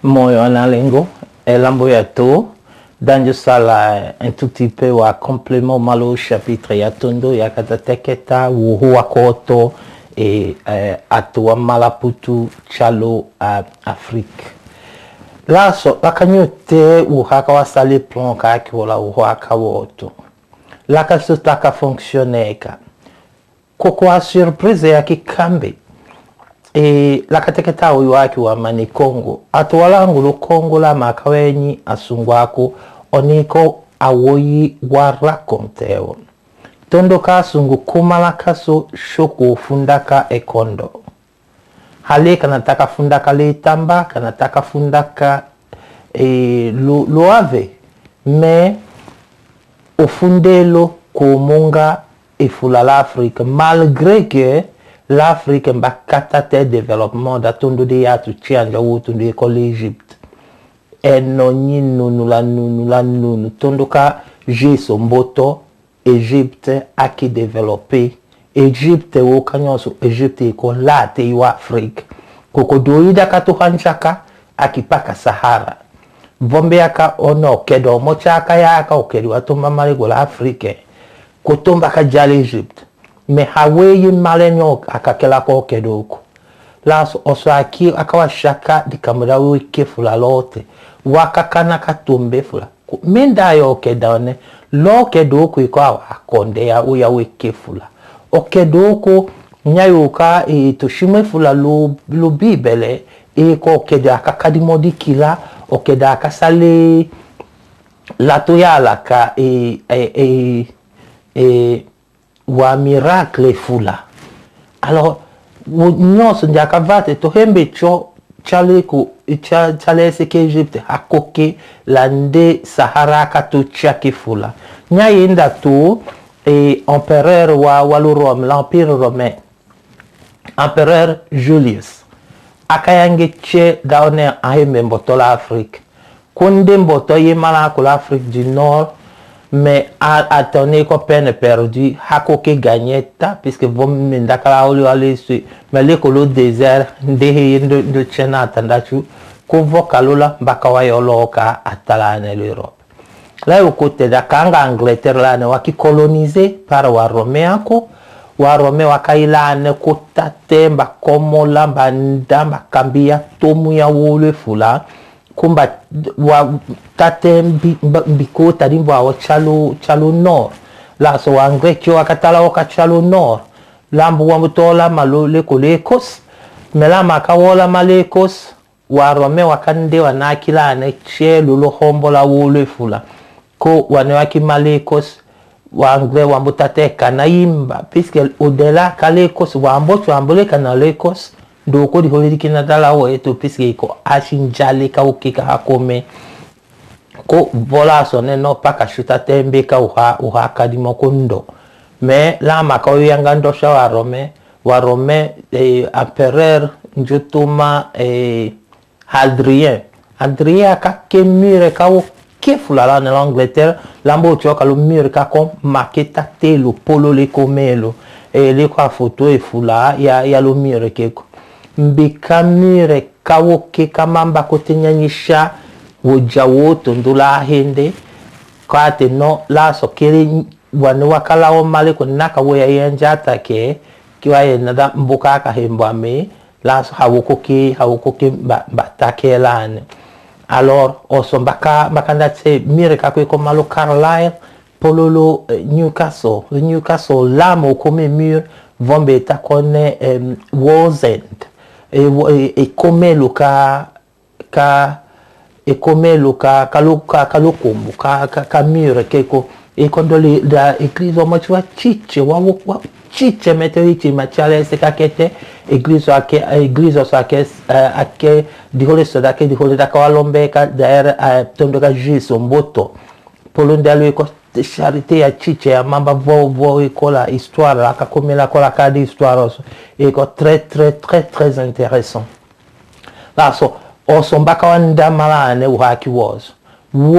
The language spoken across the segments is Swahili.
Moyo analengo elambo ya to danjo sala un tout petit peu wa complément malo chapitre ya tondo ya katateketa wuhua koto e atua malaputu chalo Afrique. La so la kanyote uhaka wasale plan ka kiwola uhaka woto. La kasutaka fonctionneka. Koko a surprise ya kikambe. E la kateketa waki wa mani Kongo atuwalangu lo Kongo la makawenyi asungwako oniko awoyi warakonteo tondo kasungu kumala kaso shoko fundaka ekondo hale kanataka fundaka letamba kanataka fundaka loave me ofundelo kumunga ifula l'Afrique malgré que l'Afrique mba katate développement da tondo de ya tu chanja wutu de ko l'Égypte eno ninu la nunu tondo ka jeso mboto Égypte aki développé Égypte wo kanyoso Égypte ko late yo Afrique koko doida katu hanchaka akipaka Sahara vombe yaka ono kedo mochaka yaka okedo atomba malego la Afrique kotomba ka jale Égypte me haweyi malenyo akakela ko kedoko laso osaki akawa shaka dikamera wike fula lote wakakana katumbe fula menda yo kedane lo kedoko iko akonde ya uya wike fula okedoko nyayuka toshime fula lo bibele ko keda akakadi modikila okeda akasale latoyala ka wa miracle fula alors nyonso ndiaka vate to hembe cho chaleku chale seke Egypte akoke lande Sahara kato chaki fula nyayenda to empereur wa Rome l'empire romain empereur Julius akayange che daone ahembe mboto la Afrique konde mboto yemala ko l'Afrique du Nord mais à donner qu'on peine perdu hakoke gagneta puisque vous m'indakala oli aller sur mais l'écolo désert de chena tandachu convoca lola bakawa yoloka atalane l'Europe là au côté da kanga Angleterre là ne waki colonisé par wa roméako wa romé wakaila ne kota temba komola banda kambia tomu ya wole fula kumba wa tate mbiko tadimbo wa chalo nord la so angre kyo akatala wa chalo nord lambu wa mutola malo leko lekos mela makawola malekos wa rome wakande wa nakila ne chelo lo hombo la wole fula ko wanewaki malekos wa angre wa mutate kanaimba puisque au-delà kalekos wa ambocho ambole kana lekos doko di holi kina dala wo eto piske ko ashinjale ka ukika hakome ko vola sone no paka shuta tembe ka uha kadimo kondo me la maka yanga ndo sha wa Rome empereur njotuma Adrien ka kemire ka o kefula la na l'Angleterre lambo choka lo mire ka ko maketa telo polo le komelo le kwa photo e fula ya lo mire keko mbikamire kawoke kamamba kotenyanyisha wojawoto ndula hende kate no la sokere wane wakala o male ko naka wo yanja take kiwa yenada mboka ka hembame la hawokoke batakelane alors oso makanda tse mire ka ko malo Carlisle pololo Newcastle lamo comme mur vombe takone Wallsend e come luka kalokombo ka mure keko e quando le da eglise mo chwa chiche wa chiche meteoriti machale se kakete eglise ake di hole soda ke di hole da kawalombe ka der tondo ka jiso mboto polondalo ko charité ya chiche ya mamba vo ikola histoire la kakomela kola ka di histoire et très intéressant là so oso mbaka wanda malane uhaki was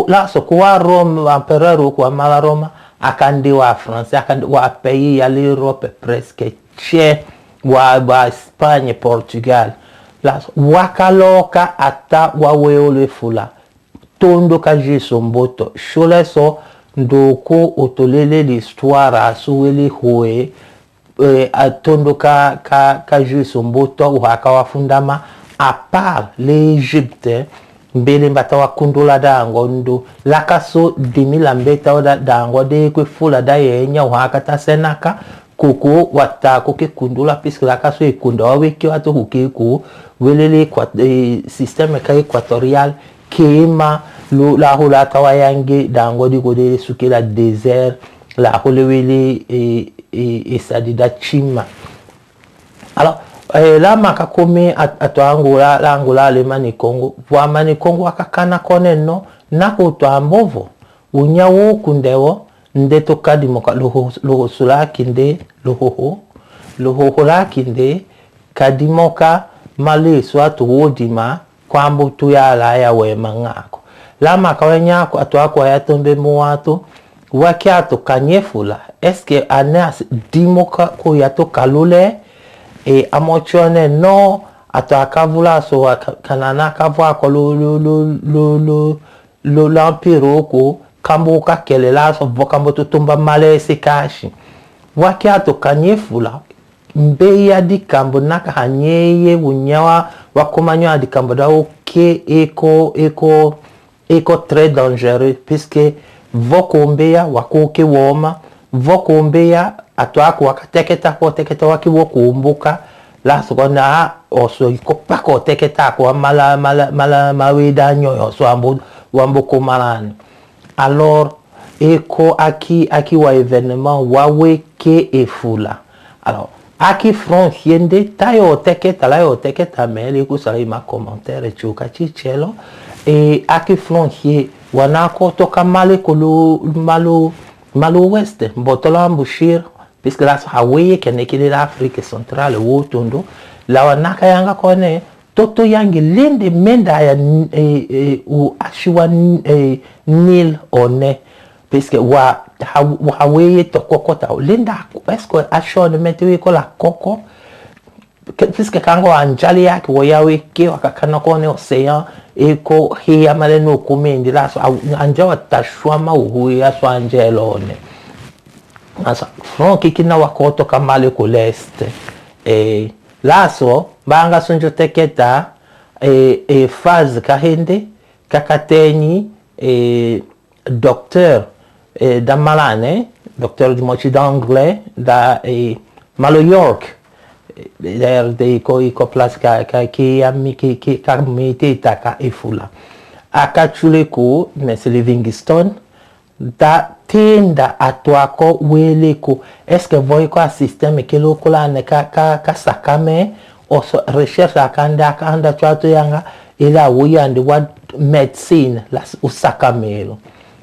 là so kwa Rome empereur kwa mala Roma akandi wa France akandi wa pays ya l'Europe presque che wa Espagne Portugal la wakaloka ata waweole fula tondo ka Jesu mboto shole so ndoko otolele l'histoire asuwele hoe atondo ka Jesu mboto uhaka wafundama a part l'Égypte mbele mbata wakundula dango ndo lakaso dimila mbeta oda dango de kwe fula da yenya uhaka tasenaka kuku watako ke kundula puisque lakaso ekunda waweki watu hukiku welele système ka équatorial kema la hula tawayange dango di kode suke la désert la hole wele sadida chima. Alors la makakome ato angola la angola le mani Congo wa mani Congo akakana kone no na kutwa mbovo unyawo kundewo ndeto kadi moka loho sula kinde loho la kinde kadi moka male swatu wodima kwambo tuyala ya wema ngako la makawanyako ato ako ayatombe muwato wakiato kanyefula eske anas dimoka ko yato kalule amochone no ato akavula so kanana kavwa ko lo l'empire ko kambo ka kelela so vokambo tutumba male sekashi wakiato kanyefula mbeya di kambo naka hanyeye unyawa wakomanyo di kambo da oke eko très dangereux puisque vokombeya wakoke woma vokombeya atwako wakateketa ko teketa waki wokumbuka la sokona oso ikopako teketa ko mala maweda nyoyo so ambo komalani. Alors eko aki wa événement waweke efula. Alors aki frontiende tayo teketa la yo teketa mele ko sala ma commentaire chuka chichelo aki frontier wanako toka male kolo malo ouest mbotola mbushir puisque la hawaye kenekile l'Afrique centrale wotondo la wanaka yanga kone toto yangi linde menda ya u ashiwa nil one puisque wa hawaye to kokota linda esko ashone metewe ko la koko puisque kango anjali yake woyawe ke wakakana kone océan eko hiya maleno kumendi la so anjawa tashwama uhuya so angelone asa franki kina wakoto kamale ko leste laso banga sunjo teketa phase kahende kakateni docteur da malane docteur du mochi d'anglais da malo York d'ailleurs de ko place ki kamite taka efula akachule ko mais Livingstone da tenda atwako weleko est-ce que voy ko système ke lokola ne ka sakame o recherche akanda twato yanga ila wuyande wa médecine la usakamelo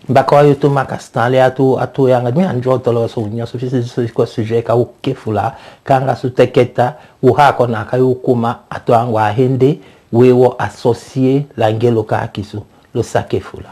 bako yoto makastale atu yanga mi anjoto lo so nya suffisance ko sujet ka ukefula kanga suteketa uhako na kayukuma atu angwa hende wewo associé la ngelo ka kisu lo sakefula.